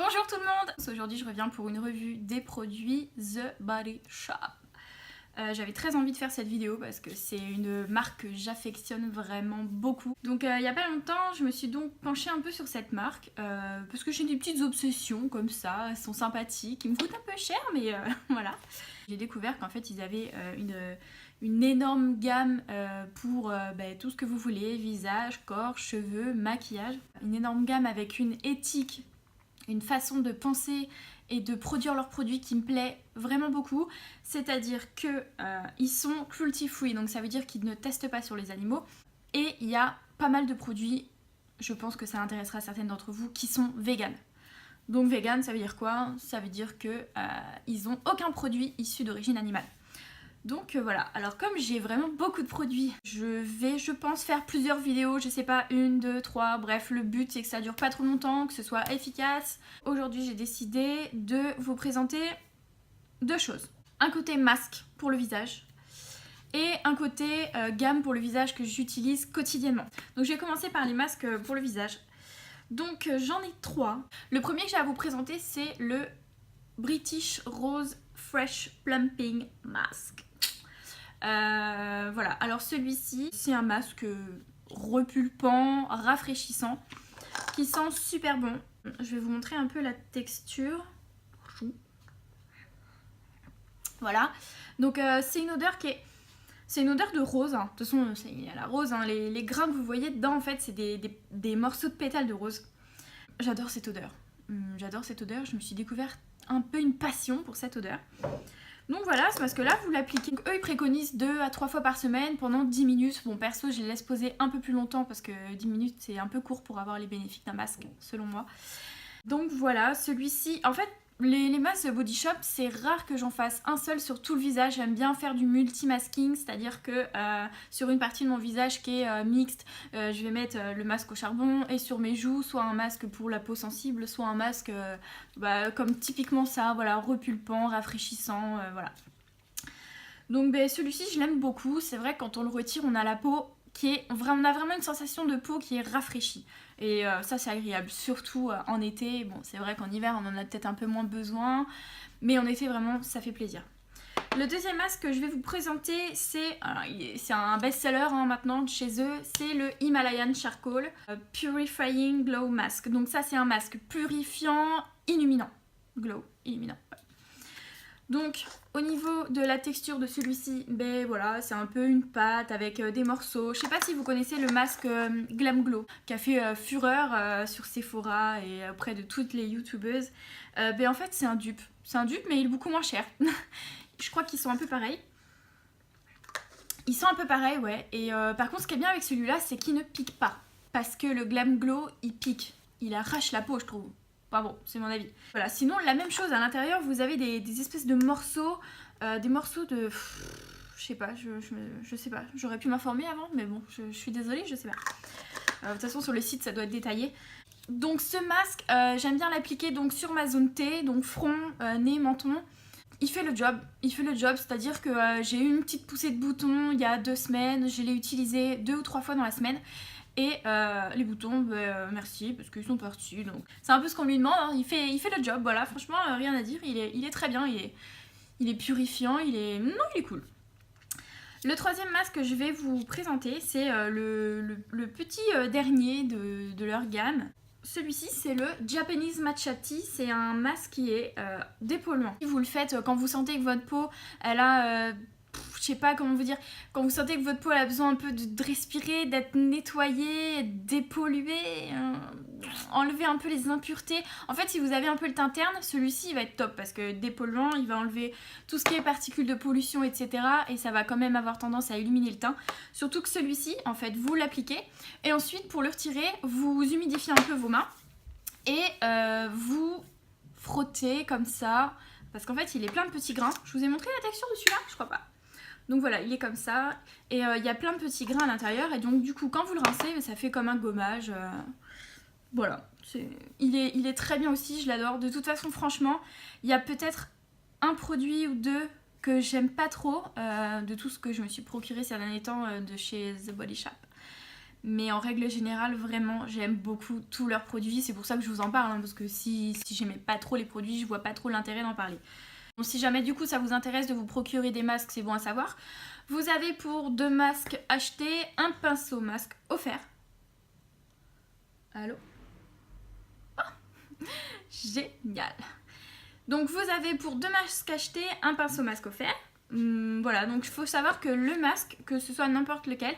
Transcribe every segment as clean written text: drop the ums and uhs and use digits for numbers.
Bonjour tout le monde. Aujourd'hui je reviens pour une revue des produits The Body Shop. J'avais très envie de faire cette vidéo parce que c'est une marque que j'affectionne vraiment beaucoup. Donc il y a pas longtemps je me suis donc penchée un peu sur cette marque parce que j'ai des petites obsessions comme ça, elles sont sympathiques, ils me coûtent un peu cher mais voilà. J'ai découvert qu'en fait ils avaient une énorme gamme pour tout ce que vous voulez, visage, corps, cheveux, maquillage. Une énorme gamme avec une éthique, une façon de penser et de produire leurs produits qui me plaît vraiment beaucoup, c'est-à-dire que ils sont cruelty free, donc ça veut dire qu'ils ne testent pas sur les animaux, et il y a pas mal de produits, je pense que ça intéressera certaines d'entre vous, qui sont vegan. Donc vegan, ça veut dire quoi? Ça veut dire que ils ont aucun produit issu d'origine animale. Donc voilà, alors comme j'ai vraiment beaucoup de produits, je pense faire plusieurs vidéos, je sais pas, 1, 2, 3, bref, le but c'est que ça dure pas trop longtemps, que ce soit efficace. Aujourd'hui j'ai décidé de vous présenter deux choses. Un côté masque pour le visage et un côté gamme pour le visage que j'utilise quotidiennement. Donc je vais commencer par les masques pour le visage. Donc j'en ai trois. Le premier que j'ai à vous présenter c'est le British Rose Fresh Plumping Mask. Voilà, alors celui-ci, c'est un masque repulpant, rafraîchissant, qui sent super bon. Je vais vous montrer un peu la texture. Voilà, donc c'est une odeur qui est... C'est une odeur de rose, hein. De toute façon, il y a la rose, hein. Les grains que vous voyez dedans, en fait, c'est des morceaux de pétales de rose. J'adore cette odeur. J'adore cette odeur, je me suis découvert un peu une passion pour cette odeur. Donc voilà, ce masque-là, vous l'appliquez. Eux, ils préconisent 2 à 3 fois par semaine pendant 10 minutes. Bon, perso, je les laisse poser un peu plus longtemps parce que 10 minutes, c'est un peu court pour avoir les bénéfices d'un masque, selon moi. Donc voilà, celui-ci... En fait, les masques de Body Shop, c'est rare que j'en fasse un seul sur tout le visage. J'aime bien faire du multi-masking, c'est-à-dire que sur une partie de mon visage qui est mixte, je vais mettre le masque au charbon, et sur mes joues, soit un masque pour la peau sensible, soit un masque comme typiquement ça, voilà, repulpant, rafraîchissant, voilà. Donc celui-ci, je l'aime beaucoup. C'est vrai que quand on le retire, on a la peau qui est... On a vraiment une sensation de peau qui est rafraîchie. Et ça, c'est agréable, surtout en été. Bon, c'est vrai qu'en hiver, on en a peut-être un peu moins besoin, mais en été, vraiment, ça fait plaisir. Le deuxième masque que je vais vous présenter, c'est un best-seller maintenant de chez eux, c'est le Himalayan Charcoal Purifying Glow Mask. Donc ça, c'est un masque purifiant, illuminant. Glow, illuminant. Ouais. Donc, au niveau de la texture de celui-ci, ben voilà, c'est un peu une pâte avec des morceaux. Je sais pas si vous connaissez le masque Glam Glow, qui a fait fureur sur Sephora et auprès de toutes les youtubeuses. Ben en fait, c'est un dupe. C'est un dupe, mais il est beaucoup moins cher. Je crois qu'ils sont un peu pareils. Ils sont un peu pareils, ouais. Et par contre, ce qui est bien avec celui-là, c'est qu'il ne pique pas. Parce que le Glam Glow, il pique. Il arrache la peau, je trouve. Enfin bon, c'est mon avis. Voilà, sinon la même chose à l'intérieur, vous avez des espèces de morceaux, de... je sais pas, je sais pas. J'aurais pu m'informer avant, mais bon, je suis désolée, je sais pas. De toute façon, sur le site, ça doit être détaillé. Donc ce masque, j'aime bien l'appliquer donc sur ma zone T, donc front, nez, menton. Il fait le job, c'est-à-dire que j'ai eu une petite poussée de boutons il y a 2 semaines, je l'ai utilisé 2 ou 3 fois dans la semaine. Et les boutons, merci, parce qu'ils sont partis. Donc c'est un peu ce qu'on lui demande, hein. Il fait le job, voilà, franchement, rien à dire, il est très bien, il est purifiant, il est cool. Le troisième masque que je vais vous présenter, c'est le petit dernier de leur gamme. Celui-ci, c'est le Japanese Matcha Tea, c'est un masque qui est dépolluant. Vous le faites quand vous sentez que votre peau, elle a... je sais pas comment vous dire, quand vous sentez que votre peau elle a besoin un peu de respirer, d'être nettoyée, dépolluée, enlever un peu les impuretés. En fait, si vous avez un peu le teint terne, celui-ci il va être top parce que dépolluant, il va enlever tout ce qui est particules de pollution, etc. Et ça va quand même avoir tendance à illuminer le teint. Surtout que celui-ci, en fait, vous l'appliquez et ensuite pour le retirer, vous humidifiez un peu vos mains et vous frottez comme ça. Parce qu'en fait, il est plein de petits grains. Je vous ai montré la texture de celui-là? Je crois pas. Donc voilà, il est comme ça. Et il y a plein de petits grains à l'intérieur. Et donc du coup, quand vous le rincez, ça fait comme un gommage. Voilà. Il est très bien aussi, je l'adore. De toute façon, franchement, il y a peut-être un produit ou deux que j'aime pas trop de tout ce que je me suis procuré ces derniers temps de chez The Body Shop. Mais en règle générale, vraiment, j'aime beaucoup tous leurs produits. C'est pour ça que je vous en parle, hein, parce que si j'aimais pas trop les produits, je vois pas trop l'intérêt d'en parler. Bon, si jamais du coup ça vous intéresse de vous procurer des masques, c'est bon à savoir. Vous avez pour 2 masques achetés un pinceau masque offert. Allô? Oh génial! Donc vous avez pour 2 masques achetés un pinceau masque offert. Voilà, donc il faut savoir que le masque, que ce soit n'importe lequel,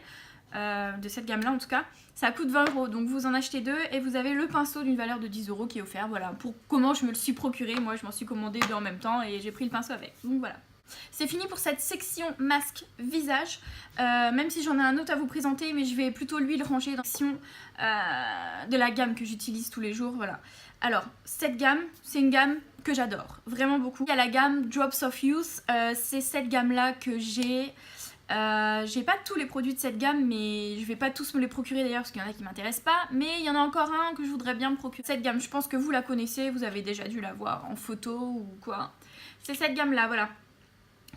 de cette gamme là en tout cas, ça coûte 20 €. Donc vous en achetez 2 et vous avez le pinceau d'une valeur de 10 € qui est offert. Voilà, pour comment je me le suis procuré, moi je m'en suis commandé 2 en même temps et j'ai pris le pinceau avec. Donc voilà. C'est fini pour cette section masque visage, même si j'en ai un autre à vous présenter, mais je vais plutôt lui le ranger dans la section de la gamme que j'utilise tous les jours. Voilà. Alors cette gamme, c'est une gamme que j'adore vraiment beaucoup. Il y a la gamme Drops of Youth, c'est cette gamme là que j'ai. J'ai pas tous les produits de cette gamme, mais je vais pas tous me les procurer d'ailleurs parce qu'il y en a qui m'intéressent pas, mais il y en a encore un que je voudrais bien me procurer. Cette gamme, je pense que vous la connaissez, vous avez déjà dû la voir en photo ou quoi. C'est cette gamme là, voilà.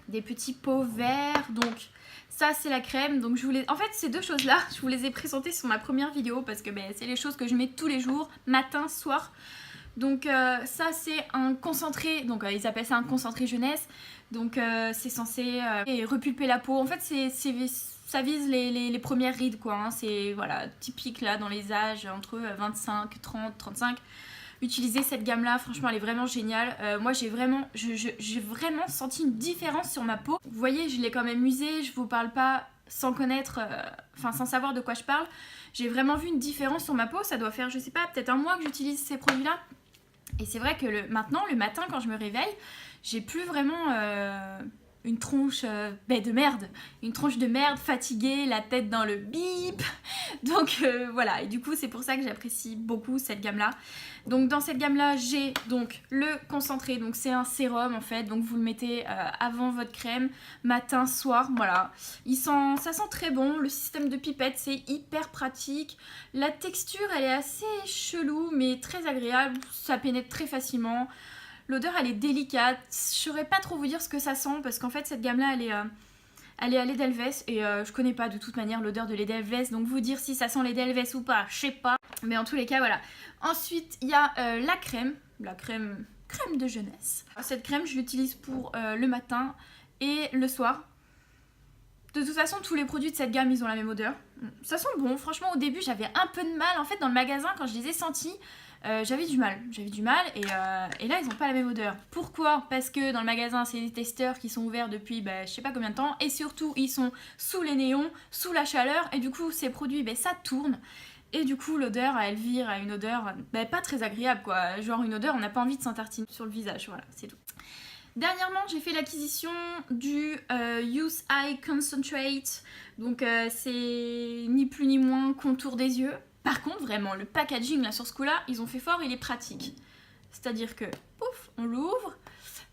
Des petits pots verts, donc ça c'est la crème. Donc je vous les... En fait ces deux choses là, je vous les ai présentées sur ma première vidéo parce que c'est les choses que je mets tous les jours, matin, soir. Donc ça c'est un concentré, donc ils appellent ça un concentré jeunesse. Donc c'est censé repulper la peau. En fait ça vise les premières rides quoi, hein. C'est voilà, typique là dans les âges entre 25, 30, 35. Utilisez cette gamme là, franchement elle est vraiment géniale. Moi j'ai vraiment senti une différence sur ma peau. Vous voyez, je l'ai quand même usée, je vous parle pas sans connaître, sans savoir de quoi je parle. J'ai vraiment vu une différence sur ma peau, ça doit faire je sais pas, peut-être un mois que j'utilise ces produits là. Et c'est vrai que maintenant, le matin quand je me réveille, j'ai plus vraiment une tronche de merde. Une tronche de merde, fatiguée, la tête dans le bip. Donc voilà, et du coup c'est pour ça que j'apprécie beaucoup cette gamme là. Donc dans cette gamme là j'ai donc le concentré, donc c'est un sérum en fait, donc vous le mettez avant votre crème, matin, soir, voilà. Ça sent très bon, le système de pipette c'est hyper pratique, la texture elle est assez chelou mais très agréable, ça pénètre très facilement. L'odeur elle est délicate, je saurais pas trop vous dire ce que ça sent parce qu'en fait cette gamme là elle est à lait d'Elvès et je connais pas de toute manière l'odeur de lait d'Elvès, donc vous dire si ça sent lait d'Elvès ou pas, je sais pas. Mais en tous les cas voilà. Ensuite il y a la crème de jeunesse. Cette crème je l'utilise pour le matin et le soir. De toute façon tous les produits de cette gamme ils ont la même odeur. Ça sent bon, franchement au début j'avais un peu de mal en fait dans le magasin quand je les ai sentis. J'avais du mal et là ils n'ont pas la même odeur. Pourquoi? Parce que dans le magasin c'est des testeurs qui sont ouverts depuis je sais pas combien de temps et surtout ils sont sous les néons, sous la chaleur et du coup ces produits ça tourne et du coup l'odeur elle vire à une odeur pas très agréable quoi, genre une odeur on n'a pas envie de s'en tartiner sur le visage, voilà c'est tout. Dernièrement j'ai fait l'acquisition du Youth Eye Concentrate, donc c'est ni plus ni moins contour des yeux. Par contre, vraiment, le packaging là sur ce coup-là, ils ont fait fort, il est pratique. C'est-à-dire que, pouf, on l'ouvre,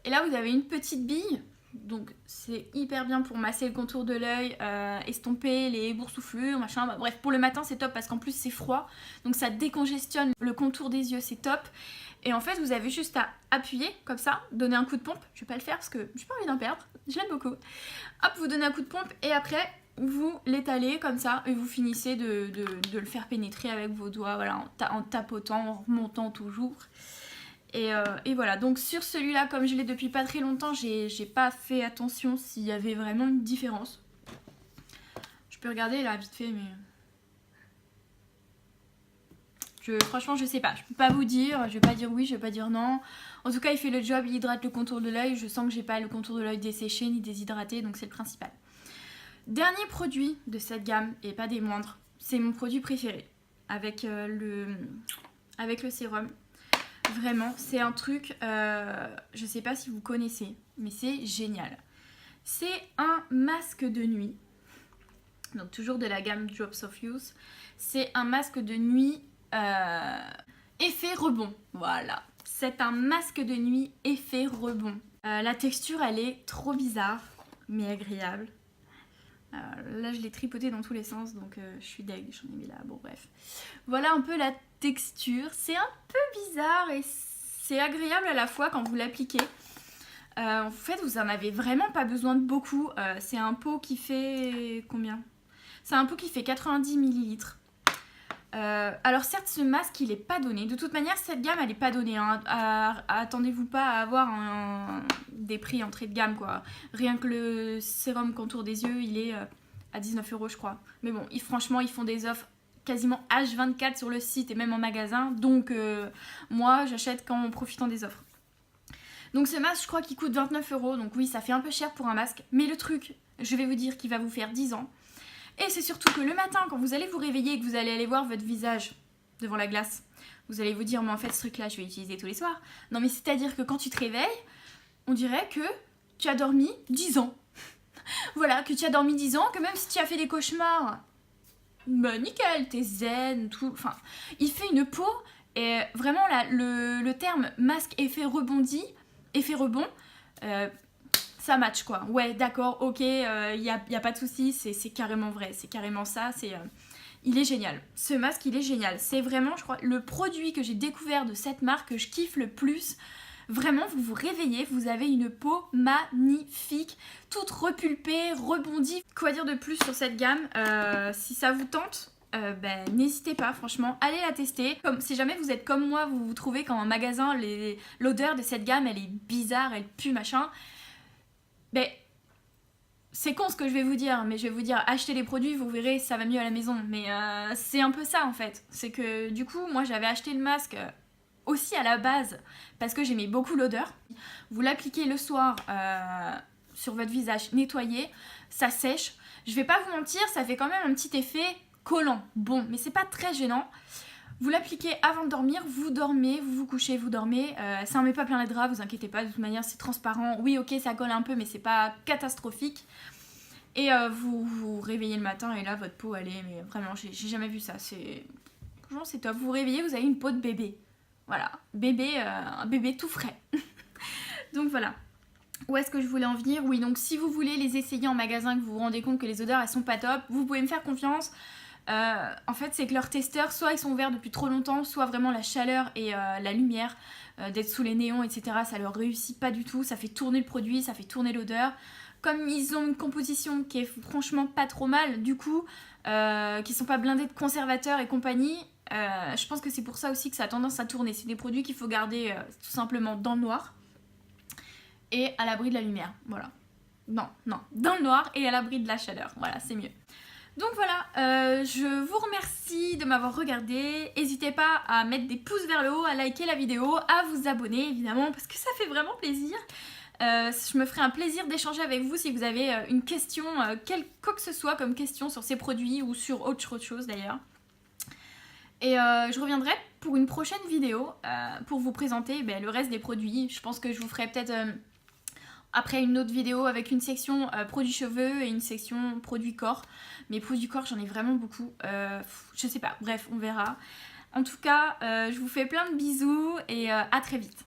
et là vous avez une petite bille, donc c'est hyper bien pour masser le contour de l'œil, estomper les boursouflures, machin. Bref, pour le matin c'est top parce qu'en plus c'est froid, donc ça décongestionne le contour des yeux, c'est top. Et en fait, vous avez juste à appuyer comme ça, donner un coup de pompe. Je vais pas le faire parce que j'ai pas envie d'en perdre, je l'aime beaucoup. Hop, vous donnez un coup de pompe et après vous l'étalez comme ça et vous finissez de le faire pénétrer avec vos doigts, voilà, en tapotant, en remontant toujours. Et voilà, donc sur celui-là, comme je l'ai depuis pas très longtemps, j'ai pas fait attention s'il y avait vraiment une différence. Je peux regarder là vite fait, mais franchement je sais pas, je peux pas vous dire, je vais pas dire oui, je vais pas dire non. En tout cas il fait le job, il hydrate le contour de l'œil, je sens que j'ai pas le contour de l'œil desséché ni déshydraté, donc c'est le principal. Dernier produit de cette gamme, et pas des moindres, c'est mon produit préféré, avec le sérum. Vraiment, c'est un truc, je sais pas si vous connaissez, mais c'est génial. C'est un masque de nuit, donc toujours de la gamme Drops of Youth. C'est un masque de nuit effet rebond, voilà. C'est un masque de nuit effet rebond. La texture, elle est trop bizarre, mais agréable. Là je l'ai tripoté dans tous les sens donc je suis deg, j'en ai mis là, bon bref. Voilà un peu la texture, c'est un peu bizarre et c'est agréable à la fois quand vous l'appliquez. En fait vous en avez vraiment pas besoin de beaucoup, c'est un pot qui fait combien? C'est un pot qui fait 90 ml. Alors certes ce masque il est pas donné, de toute manière cette gamme elle est pas donnée, hein. Attendez-vous pas à avoir des prix entrée de gamme quoi. Rien que le sérum contour des yeux il est à 19 € je crois. Mais bon, franchement ils font des offres quasiment H24 sur le site et même en magasin, donc moi j'achète en profitant des offres. Donc ce masque je crois qu'il coûte 29 €, donc oui ça fait un peu cher pour un masque, mais le truc, je vais vous dire qu'il va vous faire 10 ans. Et c'est surtout que le matin, quand vous allez vous réveiller et que vous allez aller voir votre visage devant la glace, vous allez vous dire, mais en fait, ce truc-là, je vais l'utiliser tous les soirs. Non, mais c'est-à-dire que quand tu te réveilles, on dirait que tu as dormi 10 ans. Voilà, que tu as dormi 10 ans, que même si tu as fait des cauchemars, bah nickel, t'es zen, tout. Enfin, il fait une peau, et vraiment, là, le terme masque effet rebondi, effet rebond, ça match quoi. Ouais, d'accord, ok, y a pas de souci, c'est carrément vrai, c'est carrément ça, il est génial. Ce masque, il est génial. C'est vraiment, je crois, le produit que j'ai découvert de cette marque que je kiffe le plus. Vraiment, vous vous réveillez, vous avez une peau magnifique, toute repulpée, rebondie. Quoi dire de plus sur cette gamme? Si ça vous tente, ben, n'hésitez pas, franchement, allez la tester. Si jamais vous êtes comme moi, vous trouvez qu'en magasin, l'odeur de cette gamme, elle est bizarre, elle pue, machin. Ben, c'est con ce que je vais vous dire, mais je vais vous dire achetez les produits, vous verrez, ça va mieux à la maison. Mais c'est un peu ça en fait. C'est que du coup, moi j'avais acheté le masque aussi à la base parce que j'aimais beaucoup l'odeur. Vous l'appliquez le soir sur votre visage nettoyé, ça sèche. Je vais pas vous mentir, ça fait quand même un petit effet collant. Bon, mais c'est pas très gênant. Vous l'appliquez avant de dormir, vous dormez, vous vous couchez, vous dormez. Ça en met pas plein les draps, vous inquiétez pas, de toute manière c'est transparent. Oui ok ça colle un peu mais c'est pas catastrophique. Et vous vous réveillez le matin et là votre peau elle est, mais vraiment j'ai jamais vu ça. Franchement c'est top, vous vous réveillez, vous avez une peau de bébé. Voilà, bébé, un bébé tout frais. Donc voilà. Où est-ce que je voulais en venir? Oui, donc si vous voulez les essayer en magasin, que vous vous rendez compte que les odeurs elles sont pas top, vous pouvez me faire confiance. En fait c'est que leurs testeurs soit ils sont ouverts depuis trop longtemps, soit vraiment la chaleur et la lumière d'être sous les néons etc ça leur réussit pas du tout, ça fait tourner le produit, ça fait tourner l'odeur. Comme ils ont une composition qui est franchement pas trop mal du coup, qui sont pas blindés de conservateurs et compagnie, je pense que c'est pour ça aussi que ça a tendance à tourner. C'est des produits qu'il faut garder tout simplement dans le noir et à l'abri de la lumière, voilà. Non, dans le noir et à l'abri de la chaleur, voilà c'est mieux. Donc voilà, je vous remercie de m'avoir regardé. N'hésitez pas à mettre des pouces vers le haut, à liker la vidéo, à vous abonner évidemment parce que ça fait vraiment plaisir. Je me ferai un plaisir d'échanger avec vous si vous avez une question, quoi que ce soit comme question sur ces produits ou sur autre chose d'ailleurs. Et je reviendrai pour une prochaine vidéo pour vous présenter le reste des produits. Je pense que je vous ferai peut-être... après une autre vidéo avec une section produits cheveux et une section produits corps. Mais produits corps j'en ai vraiment beaucoup. Je sais pas, bref on verra. En tout cas je vous fais plein de bisous et à très vite.